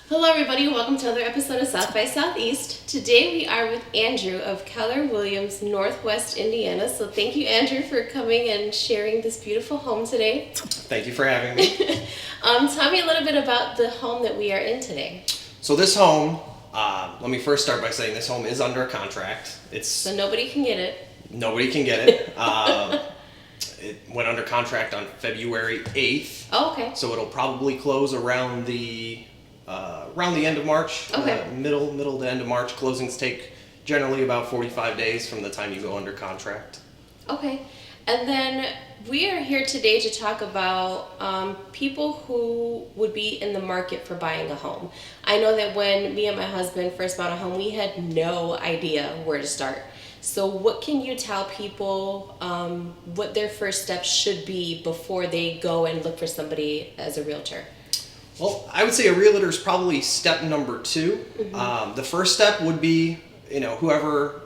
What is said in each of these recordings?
Hello everybody, welcome to another episode of South by Southeast. Today we are with Andrew of Keller Williams Northwest Indiana. So thank you, Andrew, for coming and sharing this beautiful home today. Thank you for having me. Tell me a little bit about the home that we are in today. So this home, let me first start by saying this home is under contract. So nobody can get it. Nobody can get it. It went under contract on February 8th. Oh, okay. So it'll probably close around the end of March. Okay. Middle to end of March. Closings take generally about 45 days from the time you go under contract. Okay. And then we are here today to talk about people who would be in the market for buying a home. I know that when me and my husband first bought a home, we had no idea where to start. So what can you tell people what their first steps should be before they go and look for somebody as a realtor? Well, I would say a realtor is probably step number 2. Mm-hmm. The first step would be, whoever,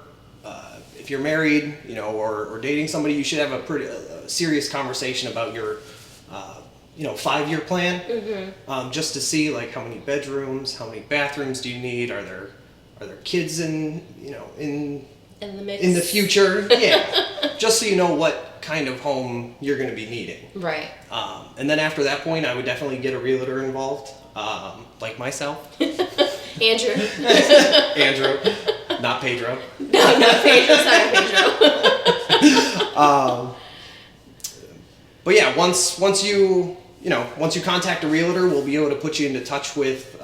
if you're married, or dating somebody, you should have a pretty serious conversation about your, 5-year plan, Mm-hmm. just to see like how many bedrooms, how many bathrooms do you need? Are there kids in the mix. in the future? Yeah, just so you know what kind of home you're going to be needing. Right. And then after that point, I would definitely get a realtor involved, like myself. Andrew. Andrew, not Pedro. No, not Pedro. Sorry, Pedro. But yeah, once you contact a realtor, we'll be able to put you into touch with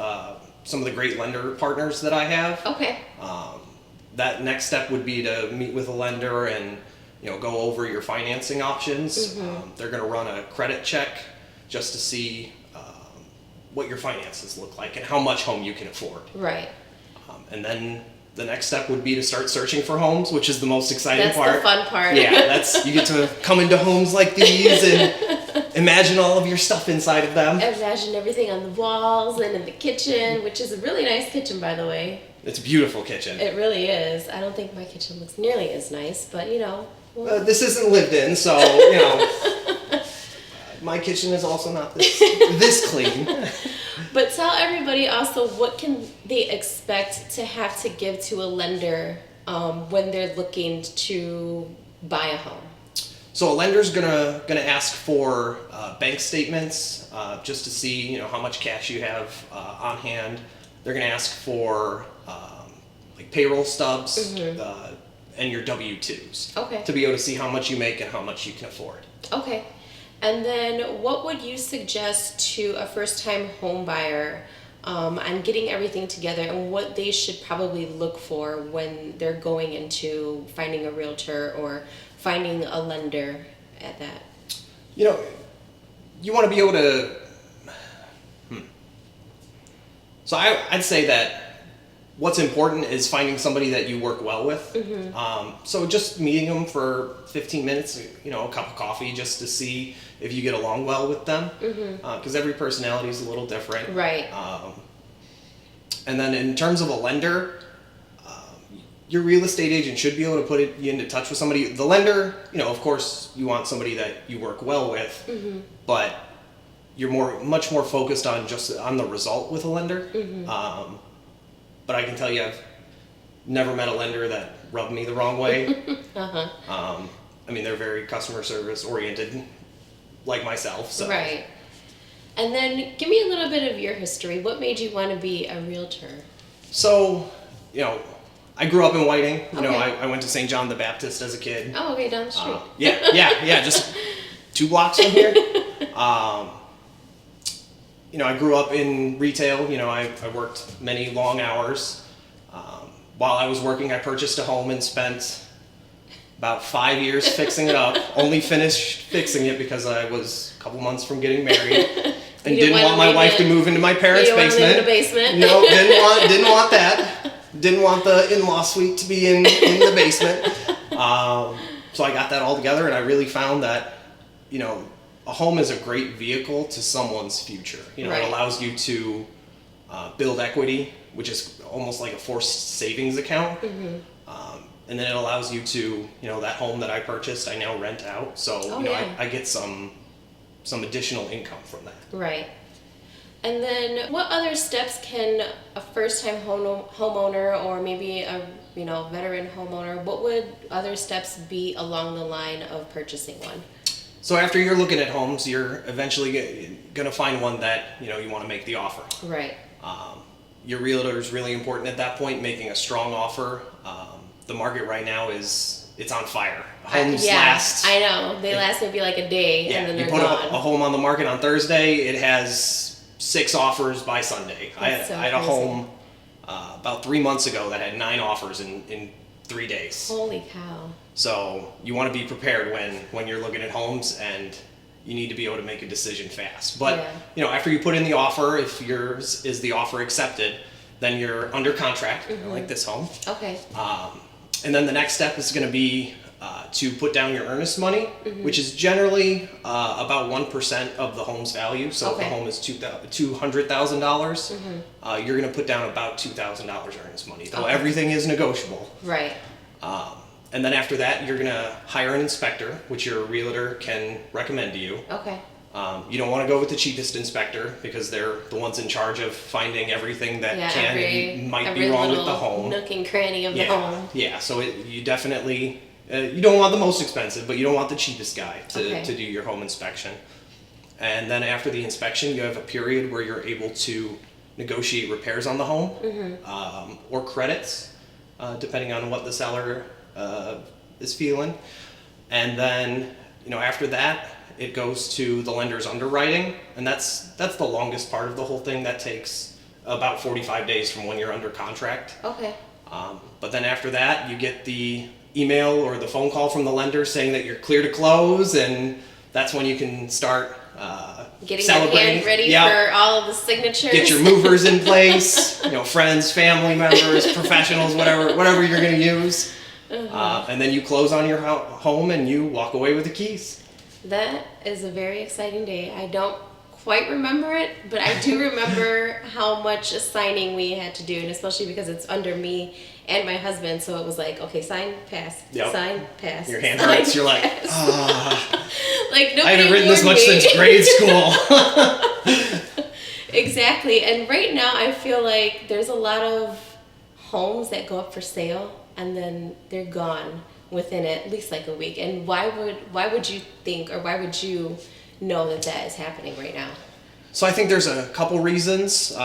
some of the great lender partners that I have. Okay. That next step would be to meet with a lender and go over your financing options. Mm-hmm. They're going to run a credit check just to see what your finances look like and how much home you can afford. Right. And then the next step would be to start searching for homes, which is the most exciting part. That's the fun part. Yeah, you get to come into homes like these and imagine all of your stuff inside of them. Imagine everything on the walls and in the kitchen, which is a really nice kitchen, by the way. It's a beautiful kitchen. It really is. I don't think my kitchen looks nearly as nice, but this isn't lived in, so my kitchen is also not this clean. But tell everybody also, what can they expect to have to give to a lender when they're looking to buy a home? So a lender's gonna ask for bank statements just to see how much cash you have on hand. They're gonna ask for like payroll stubs. Mm-hmm. And your W-2s. Okay. To be able to see how much you make and how much you can afford. Okay. And then what would you suggest to a first-time home buyer on getting everything together and what they should probably look for when they're going into finding a realtor or finding a lender at that? You want to be able to... So I'd say that what's important is finding somebody that you work well with. Mm-hmm. So just meeting them for 15 minutes, a cup of coffee just to see if you get along well with them. Because every personality is a little different. Right. And then in terms of a lender, your real estate agent should be able to put you into touch with somebody. The lender, of course, you want somebody that you work well with, Mm-hmm. but you're much more focused on the result with a lender. Mm-hmm. But I can tell you, I've never met a lender that rubbed me the wrong way. Uh-huh. They're very customer service oriented, like myself. So. Right. And then give me a little bit of your history. What made you want to be a realtor? So, I grew up in Whiting. Okay. I went to St. John the Baptist as a kid. Oh, okay, down the street. Yeah, just 2 blocks from here. I grew up in retail. I worked many long hours. While I was working, I purchased a home and spent about 5 years fixing it up. Only finished fixing it because I was a couple months from getting married and didn't want my wife to move into my parents' basement. In the basement. No, didn't want that. Didn't want the in-law suite to be in the basement. So I got that all together, and I really found that, a home is a great vehicle to someone's future. Right. It allows you to build equity, which is almost like a forced savings account. Mm-hmm. And then it allows you to, that home that I purchased, I now rent out. So, yeah. I get some additional income from that. Right. And then what other steps can a first-time homeowner or maybe a veteran homeowner, what would other steps be along the line of purchasing one? So after you're looking at homes, you're eventually going to find one that you want to make the offer. Right. Your realtor is really important at that point, making a strong offer. The market right now it's on fire. Homes last. I know. They last maybe like a day and then they're gone. You put a home on the market on Thursday, it has 6 offers by Sunday. I had a home about 3 months ago that had 9 offers in 3 days. Holy cow. So you want to be prepared when you're looking at homes, and you need to be able to make a decision fast. But after you put in the offer, if yours is the offer accepted, then you're under contract, like this home. Okay. And then the next step is going to be to put down your earnest money, which is generally about 1% of the home's value. So if the home is $200,000, you're going to put down about $2,000 earnest money. Though everything is negotiable. Right. And then after that, you're going to hire an inspector, which your realtor can recommend to you. Okay. You don't want to go with the cheapest inspector because they're the ones in charge of finding everything that might be wrong with the home. Nook and cranny of the home. Yeah, so you definitely, you don't want the most expensive, but you don't want the cheapest guy to do your home inspection. And then after the inspection, you have a period where you're able to negotiate repairs on the home or credits, depending on what the seller is feeling. And then, after that, it goes to the lender's underwriting, and that's the longest part of the whole thing. That takes about 45 days from when you're under contract. Okay. But then after that, you get the email or the phone call from the lender saying that you're clear to close, and that's when you can start getting celebrating. Your hand ready for all of the signatures. Get your movers in place, friends, family members, professionals, whatever you're going to use. And then you close on your home and you walk away with the keys. That is a very exciting day. I don't quite remember it, but I do remember how much signing we had to do, and especially because it's under me and my husband, so it was like, okay, sign, pass, sign, pass. Your hand hurts, you're like, like nobody I haven't written this much since grade school. Exactly, and right now I feel like there's a lot of homes that go up for sale, and then they're gone within at least like a week. And why would you think, or why would you know that is happening right now? So I think there's a couple reasons.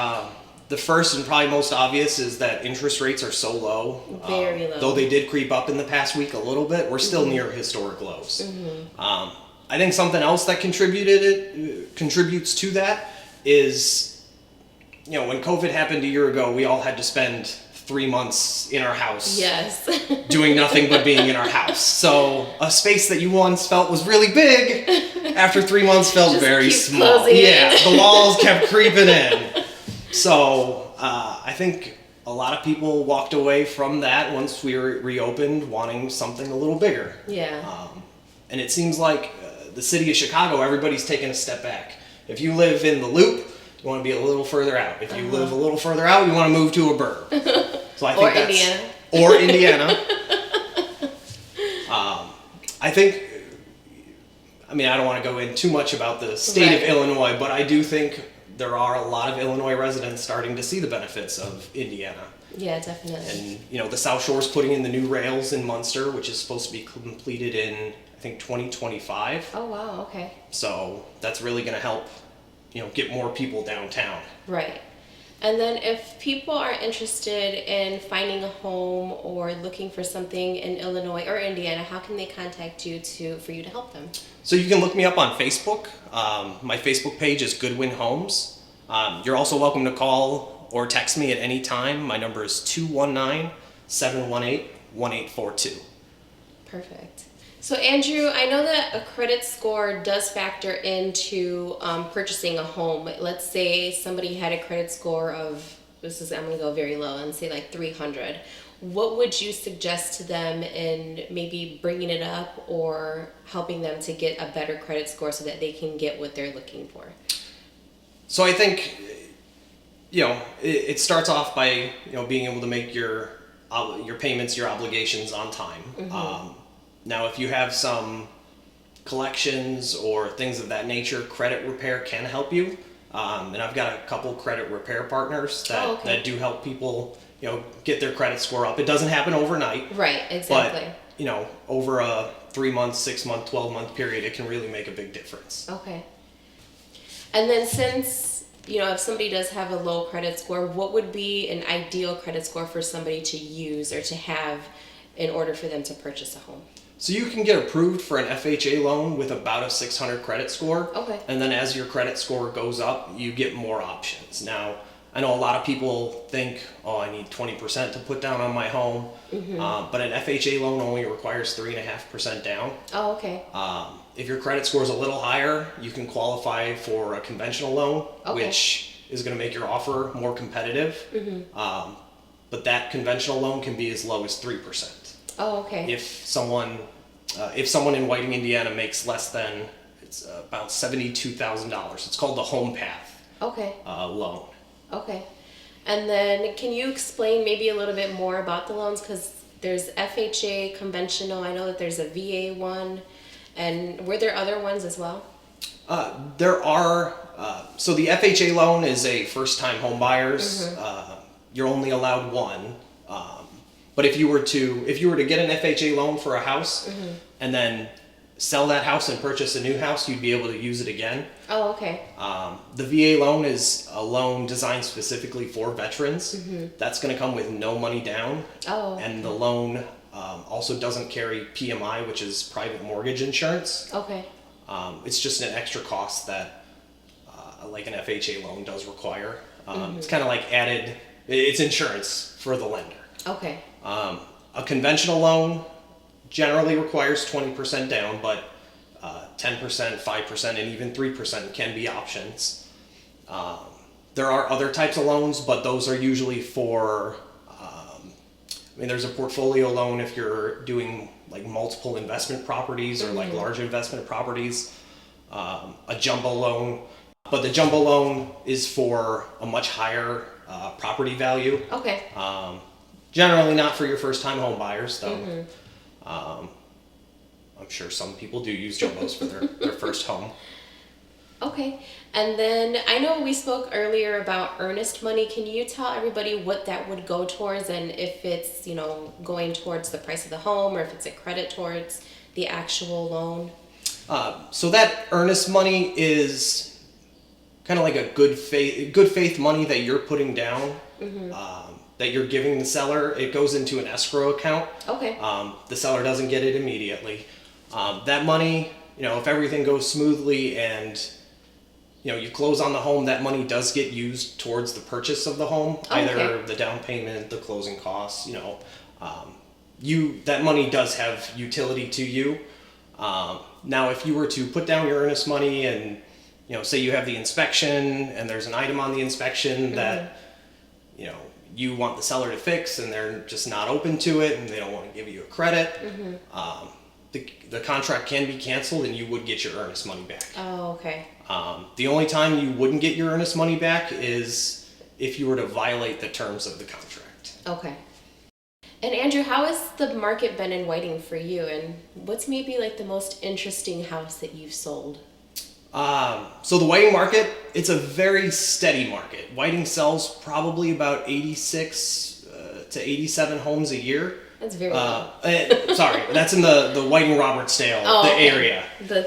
The first and probably most obvious is that interest rates are so low. Very low. Though they did creep up in the past week a little bit, we're still near historic lows. I think something else that contributes to that is, when COVID happened a year ago, we all had to spend 3 months in our house. Yes. Doing nothing but being in our house. So a space that you once felt was really big, after 3 months felt very small. The walls kept creeping in. So I think a lot of people walked away from that once we reopened, wanting something a little bigger. Yeah. And it seems like the city of Chicago, everybody's taking a step back. If you live in the Loop, you want to be a little further out. If you live a little further out, you want to move to a burb. So I think Indiana. I don't want to go in too much about the state of Illinois, but I do think there are a lot of Illinois residents starting to see the benefits of Indiana. Yeah, definitely. And, the South Shore's putting in the new rails in Munster, which is supposed to be completed in, I think, 2025. Oh, wow, okay. So that's really going to help, get more people downtown. Right. And then if people are interested in finding a home or looking for something in Illinois or Indiana, how can they contact you for you to help them? So you can look me up on Facebook. My Facebook page is Goodwin Homes. You're also welcome to call or text me at any time. My number is 219-718-1842. Perfect. So Andrew, I know that a credit score does factor into purchasing a home. Let's say somebody had a credit score of, I'm going to go very low and say like 300. What would you suggest to them in maybe bringing it up or helping them to get a better credit score so that they can get what they're looking for? So I think, it starts off by, being able to make your payments, your obligations on time. Now, if you have some collections or things of that nature, credit repair can help you. And I've got a couple credit repair partners that do help people, get their credit score up. It doesn't happen overnight. Right, exactly. But, over a 3-month, 6-month, 12-month period, it can really make a big difference. Okay. And then since, if somebody does have a low credit score, what would be an ideal credit score for somebody to use or to have in order for them to purchase a home? So you can get approved for an FHA loan with about a 600 credit score. Okay. And then as your credit score goes up, you get more options. Now, I know a lot of people think, I need 20% to put down on my home. Mm-hmm. But an FHA loan only requires 3.5% down. Oh, okay. If your credit score is a little higher, you can qualify for a conventional loan, which is going to make your offer more competitive. Mm-hmm. But that conventional loan can be as low as 3%. Oh, okay. If someone in Whiting, Indiana makes less than, it's about $72,000. It's called the Home Path loan. Okay. And then can you explain maybe a little bit more about the loans? Because there's FHA, conventional. I know that there's a VA one. And were there other ones as well? There are. So the FHA loan is a first-time home buyers. Mm-hmm. You're only allowed one. But if you were to get an FHA loan for a house, mm-hmm. and then sell that house and purchase a new house, you'd be able to use it again. Oh, okay. The VA loan is a loan designed specifically for veterans. Mm-hmm. That's going to come with no money down. Oh. Okay. And the loan also doesn't carry PMI, which is private mortgage insurance. Okay. It's just an extra cost that like an FHA loan does require. Mm-hmm. It's kind of like it's insurance for the lender. Okay. A conventional loan generally requires 20% down, but 10%, 5%, and even 3% can be options. There are other types of loans, but those are usually for, there's a portfolio loan if you're doing like multiple investment properties or mm-hmm. like large investment properties, a jumbo loan. But the jumbo loan is for a much higher property value. Okay. Generally not for your first-time home buyers, though. Mm-hmm. I'm sure some people do use jumbos for their first home. Okay. And then I know we spoke earlier about earnest money. Can you tell everybody what that would go towards and if it's, going towards the price of the home or if it's a credit towards the actual loan? So that earnest money is kind of like a good faith money that you're putting down. Mm-hmm. That you're giving the seller. It goes into an escrow account. Okay. The seller doesn't get it immediately. That money, if everything goes smoothly and, you close on the home, that money does get used towards the purchase of the home. Okay. Either the down payment, the closing costs, that money does have utility to you. Now, if you were to put down your earnest money and, say you have the inspection and there's an item on the inspection mm-hmm. that, you want the seller to fix and they're just not open to it and they don't want to give you a credit, mm-hmm. The contract can be canceled and you would get your earnest money back. Oh, okay. The only time you wouldn't get your earnest money back is if you were to violate the terms of the contract. Okay. And Andrew, how has the market been in Whiting for you? And what's maybe like the most interesting house that you've sold? So the Whiting market, it's a very steady market. Whiting sells probably about 86 to 87 homes a year. That's very low. Sorry, that's in the Whiting Robertsdale, area. The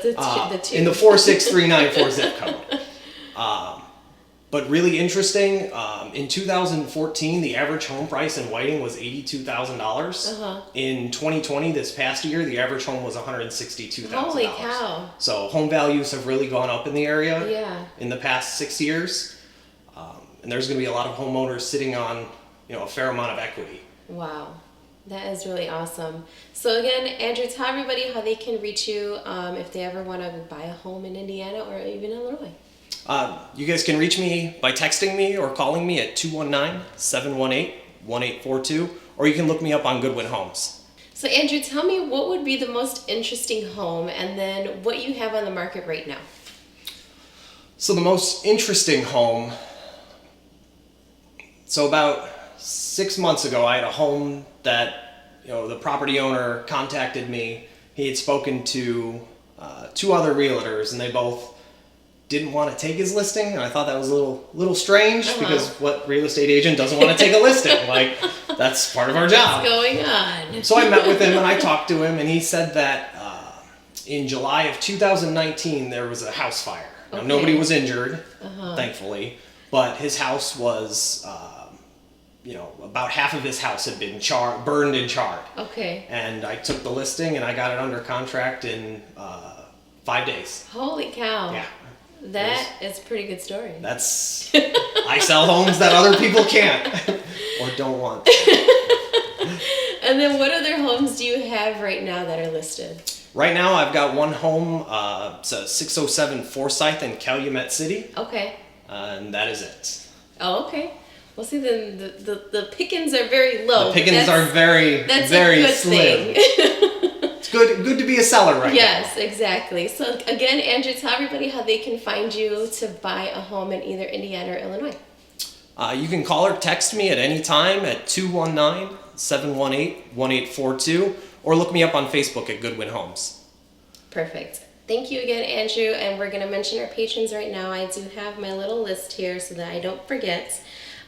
two. In the 46394 zip code. But really interesting, in 2014, the average home price in Whiting was $82,000. Uh-huh. In 2020, this past year, the average home was $162,000. Holy cow. So home values have really gone up in the area in the past 6 years. And there's going to be a lot of homeowners sitting on, a fair amount of equity. Wow. That is really awesome. So again, Andrew, tell everybody how they can reach you if they ever want to buy a home in Indiana or even Illinois. You guys can reach me by texting me or calling me at 219-718-1842, or you can look me up on Goodwin Homes. So Andrew, tell me what would be the most interesting home and then what you have on the market right now. So the most interesting home, so about 6 months ago, I had a home that, the property owner contacted me. He had spoken to 2 other realtors and they both didn't want to take his listing, and I thought that was a little strange because what real estate agent doesn't want to take a listing? Like, that's part of our job. What's going on? So I met with him and I talked to him, and he said that in July of 2019 there was a house fire. Now, nobody was injured, thankfully, but his house was, about half of his house had been burned and charred. Okay. And I took the listing and I got it under contract in 5 days. Holy cow. Yeah. That is a pretty good story. I sell homes that other people can't or don't want. And then what other homes do you have right now that are listed? Right now I've got one home, it's a 607 Forsyth in Calumet City. Okay. And that is it. Oh, okay. Well, see, then the pickings are very low. The pickings are very, very slim. It's good to be a seller right now. Yes, exactly. So again, Andrew, tell everybody how they can find you to buy a home in either Indiana or Illinois. You can call or text me at any time at 219-718-1842, or look me up on Facebook at Goodwin Homes. Perfect. Thank you again, Andrew. And we're going to mention our patrons right now. I do have my little list here so that I don't forget.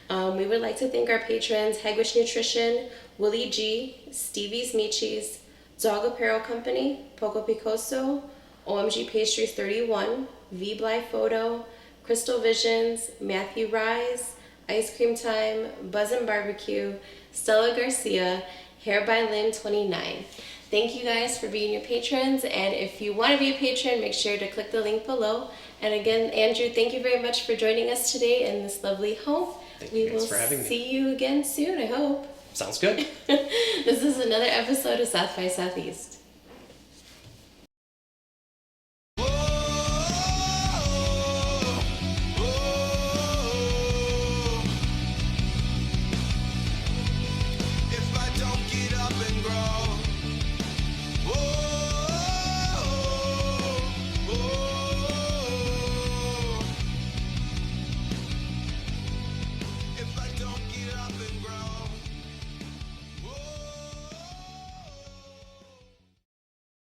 We would like to thank our patrons: Hegewisch Nutrition, Willie G, Stevie's Michies, Dog Apparel Company, Poco Picoso, OMG Pastries 31, VBly Photo, Crystal Vizionz, Matthew Rise, Ice Cream Time, Buzzin Barbecue, Stella Garcia, Hair by Lynn 29. Thank you guys for being your patrons, and if you want to be a patron, make sure to click the link below. And again, Andrew, thank you very much for joining us today in this lovely home. Thanks for having me. We will see you again soon, I hope. Sounds good. This is another episode of South by Southeast. If I don't get up and grow